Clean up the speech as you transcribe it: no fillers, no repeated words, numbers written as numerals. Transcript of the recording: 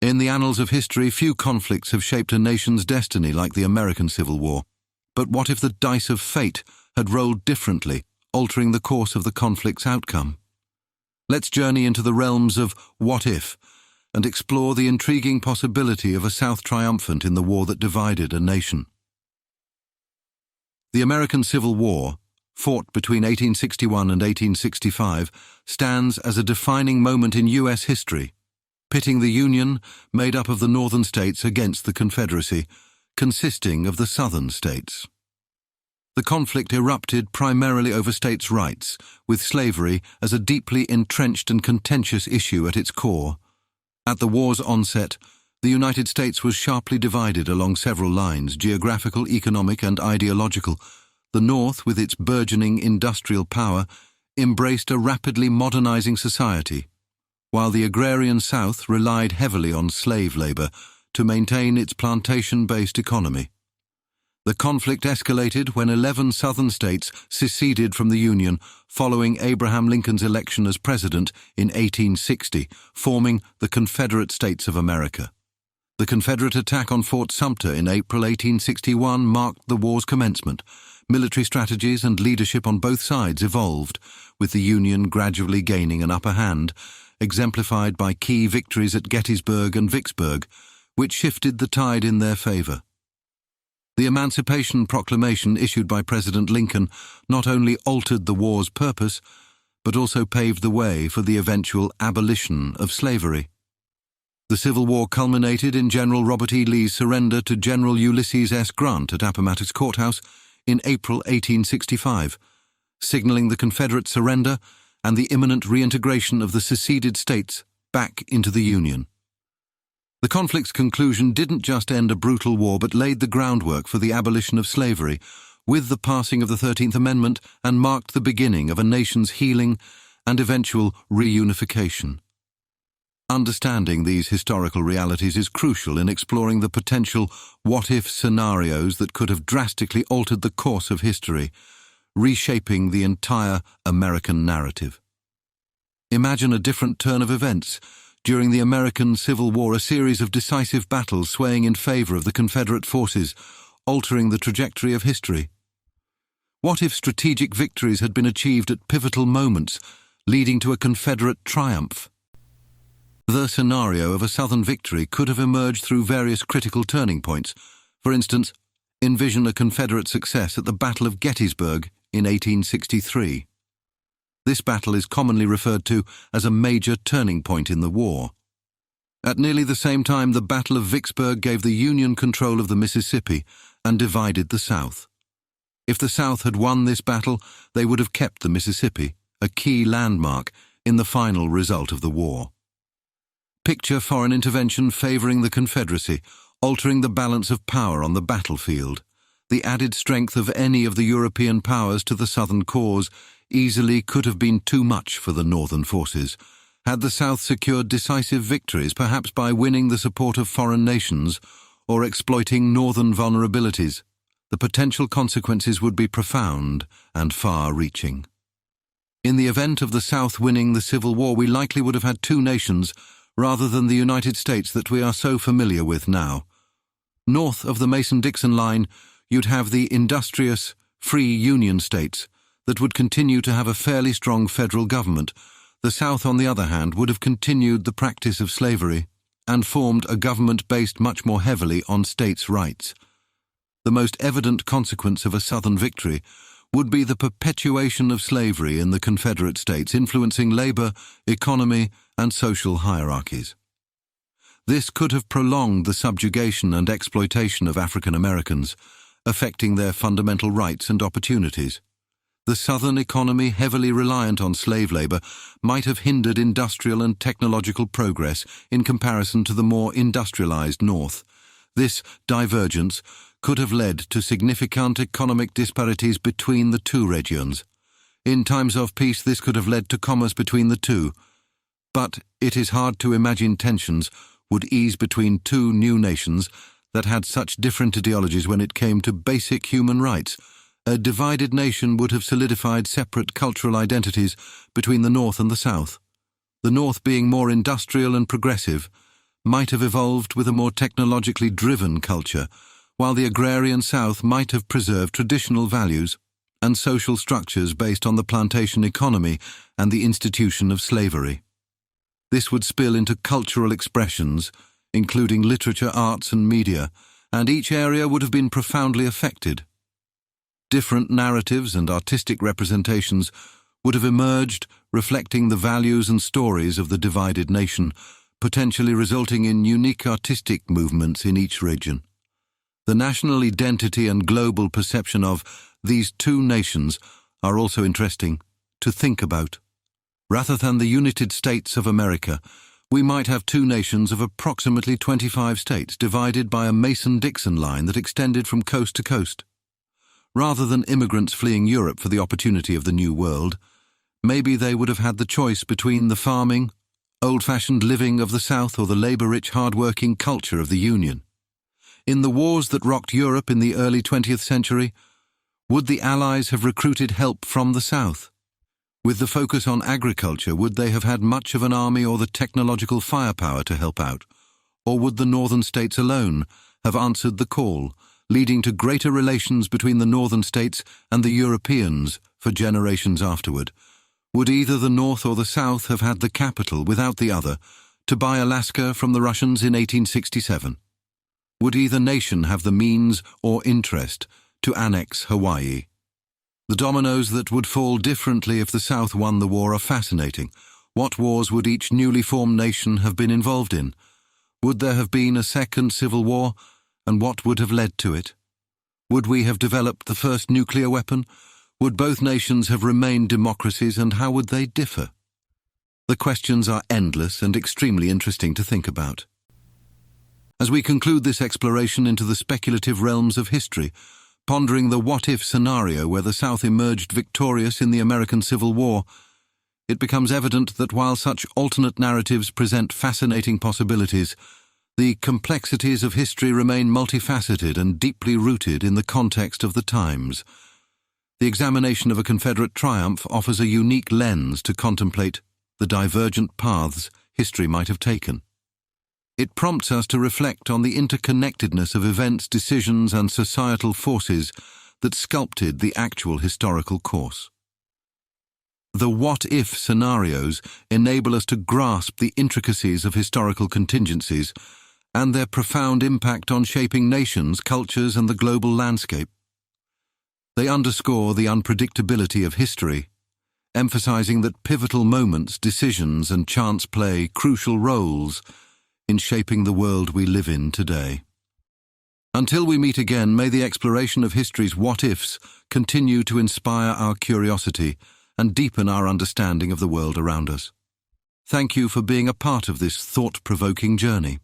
In the annals of history, few conflicts have shaped a nation's destiny like the American Civil War. But what if the dice of fate had rolled differently, altering the course of the conflict's outcome? Let's journey into the realms of what if and explore the intriguing possibility of a South triumphant in the war that divided a nation. The American Civil War, fought between 1861 and 1865, stands as a defining moment in U.S. history, pitting the Union, made up of the northern states, against the Confederacy, consisting of the southern states. The conflict erupted primarily over states' rights, with slavery as a deeply entrenched and contentious issue at its core. At the war's onset, the United States was sharply divided along several lines: geographical, economic, and ideological. The North, with its burgeoning industrial power, embraced a rapidly modernizing society, while the agrarian South relied heavily on slave labor to maintain its plantation-based economy. The conflict escalated when 11 southern states seceded from the Union following Abraham Lincoln's election as president in 1860, forming the Confederate States of America. The Confederate attack on Fort Sumter in April 1861 marked the war's commencement. Military strategies and leadership on both sides evolved, with the Union gradually gaining an upper hand, exemplified by key victories at Gettysburg and Vicksburg, which shifted the tide in their favor. The Emancipation Proclamation issued by President Lincoln not only altered the war's purpose, but also paved the way for the eventual abolition of slavery. The Civil War culminated in General Robert E. Lee's surrender to General Ulysses S. Grant at Appomattox Courthouse in April 1865, signaling the Confederate surrender and the imminent reintegration of the seceded states back into the Union. The conflict's conclusion didn't just end a brutal war, but laid the groundwork for the abolition of slavery with the passing of the 13th Amendment, and marked the beginning of a nation's healing and eventual reunification. Understanding these historical realities is crucial in exploring the potential what-if scenarios that could have drastically altered the course of history, reshaping the entire American narrative. Imagine a different turn of events. During the American Civil War, a series of decisive battles swaying in favor of the Confederate forces, altering the trajectory of history. What if strategic victories had been achieved at pivotal moments, leading to a Confederate triumph? The scenario of a Southern victory could have emerged through various critical turning points. For instance, envision a Confederate success at the Battle of Gettysburg in 1863. This battle is commonly referred to as a major turning point in the war. At nearly the same time, the Battle of Vicksburg gave the Union control of the Mississippi and divided the South. If the South had won this battle, they would have kept the Mississippi, a key landmark in the final result of the war. Picture foreign intervention favoring the Confederacy, altering the balance of power on the battlefield. The added strength of any of the European powers to the Southern cause easily could have been too much for the Northern forces. Had the South secured decisive victories, perhaps by winning the support of foreign nations or exploiting Northern vulnerabilities, the potential consequences would be profound and far-reaching. In the event of the South winning the Civil War, we likely would have had two nations rather than the United States that we are so familiar with now. North of the Mason-Dixon line, you'd have the industrious, free Union states that would continue to have a fairly strong federal government. The South, on the other hand, would have continued the practice of slavery and formed a government based much more heavily on states' rights. The most evident consequence of a Southern victory would be the perpetuation of slavery in the Confederate States, influencing labor, economy, and social hierarchies. This could have prolonged the subjugation and exploitation of African Americans, affecting their fundamental rights and opportunities. The Southern economy, heavily reliant on slave labor, might have hindered industrial and technological progress in comparison to the more industrialized North. This divergence could have led to significant economic disparities between the two regions. In times of peace, this could have led to commerce between the two. But it is hard to imagine tensions would ease between two new nations that had such different ideologies when it came to basic human rights. A divided nation would have solidified separate cultural identities between the North and the South, the North being more industrial and progressive, might have evolved with a more technologically driven culture, while the agrarian South might have preserved traditional values and social structures based on the plantation economy and the institution of slavery. This would spill into cultural expressions, including literature, arts, and media, and each area would have been profoundly affected. Different narratives and artistic representations would have emerged, reflecting the values and stories of the divided nation, potentially resulting in unique artistic movements in each region. The national identity and global perception of these two nations are also interesting to think about. Rather than the United States of America, we might have two nations of approximately 25 states divided by a Mason-Dixon line that extended from coast to coast. Rather than immigrants fleeing Europe for the opportunity of the New World, maybe they would have had the choice between the farming, old-fashioned living of the South or the labor-rich, hard-working culture of the Union. In the wars that rocked Europe in the early 20th century, would the Allies have recruited help from the South? With the focus on agriculture, would they have had much of an army or the technological firepower to help out? Or would the northern states alone have answered the call, leading to greater relations between the northern states and the Europeans for generations afterward? Would either the North or the South have had the capital, without the other, to buy Alaska from the Russians in 1867? Would either nation have the means or interest to annex Hawaii? The dominoes that would fall differently if the South won the war are fascinating. What wars would each newly formed nation have been involved in? Would there have been a second civil war, and what would have led to it? Would we have developed the first nuclear weapon? Would both nations have remained democracies, and how would they differ? The questions are endless and extremely interesting to think about. As we conclude this exploration into the speculative realms of history, pondering the what-if scenario where the South emerged victorious in the American Civil War, it becomes evident that while such alternate narratives present fascinating possibilities, the complexities of history remain multifaceted and deeply rooted in the context of the times. The examination of a Confederate triumph offers a unique lens to contemplate the divergent paths history might have taken. It prompts us to reflect on the interconnectedness of events, decisions, and societal forces that sculpted the actual historical course. The what-if scenarios enable us to grasp the intricacies of historical contingencies and their profound impact on shaping nations, cultures, and the global landscape. They underscore the unpredictability of history, emphasizing that pivotal moments, decisions, and chance play crucial roles in shaping the world we live in today. Until we meet again, may the exploration of history's what-ifs continue to inspire our curiosity and deepen our understanding of the world around us. Thank you for being a part of this thought-provoking journey.